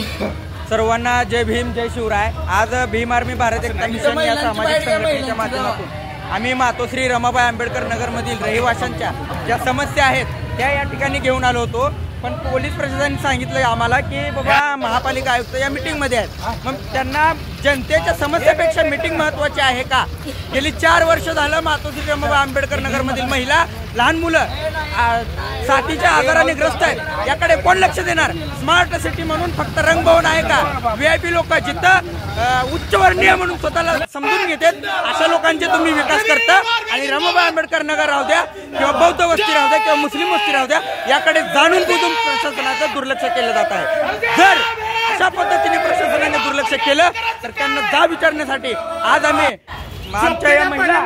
सर्वांना जय भीम जय शिवराय। आज भीम आर्मी भारत एकता मिशन या सामाजिक संघटनेच्या माध्यमातून आम्ही मातोश्री रमाबाई आंबेडकर नगरमधील रहिवाशांच्या ज्या समस्या आहेत त्या या ठिकाणी घेऊन आलो होतो। पण पोलीस प्रशासनाने सांगितलं आम्हाला की बाबा महापालिका आयुक्त या मीटिंगमध्ये आहेत। मग त्यांना जनतेच्या समस्यापेक्षा मीटिंग महत्त्वाची आहे का? गेली 4 वर्ष झालं मातोश्री रमाबाई आंबेडकर नगरमधील महिला लहान मुलं साथीच्या आजाराने ग्रस्त आहेत। याकडे कोण लक्ष देणार? स्मार्ट सिटी म्हणून फक्त रंगभवन आहे का? VIP लोक जिथं उच्चवर्णीय म्हणून स्वतःला समजून घेतात अशा लोकांचे तुम्ही विकास करता आणि रमाबाई आंबेडकर नगर राहू द्या किंवा बौद्ध वस्ती राहू द्या किंवा मुस्लिम वस्ती राहू द्या याकडे जाणून बुजून प्रशासनाचं दुर्लक्ष केलं जात आहे। जर अशा पद्धतीने प्रशासनाने दुर्लक्ष केलं तर त्यांना जाब विचारण्यासाठी आज आम्ही आमच्या या महिला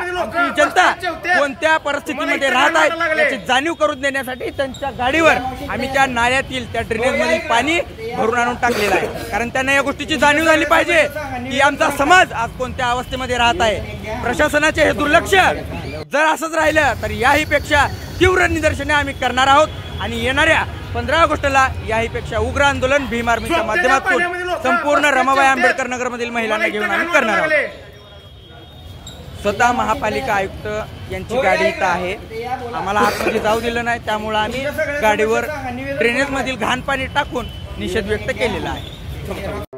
जनता कोणत्या परिस्थितीमध्ये राहत आहेत याची जाणीव करून देण्यासाठी त्यांच्या गाडीवर आम्ही त्या नाल्यातील त्या ड्रेनेजमधील पाणी भरून आणून टाकलेलं आहे। कारण त्यांना या गोष्टीची जाणीव झाली पाहिजे की आमचा समाज आज कोणत्या अवस्थेमध्ये राहत आहे। प्रशासनाचे हे दुर्लक्ष जर असंच राहिलं तर याही पेक्षा तीव्र निदर्शने आम्ही करणार आहोत आणि येणाऱ्या 15 ऑगस्टला याहीपेक्षा उग्र आंदोलन भीम आर्मीच्या माध्यमातून संपूर्ण रमाबाई आंबेडकर नगरमधील महिलांना घेऊन आम्ही करणार आहोत। स्वतः महापालिका आयुक्त यांची गाडी इथं आहे। आम्हाला आतमध्ये जाऊ दिलं नाही त्यामुळे आम्ही गाडीवर ड्रेनेजमधील घाण पाणी टाकून निषेध व्यक्त केलेला आहे।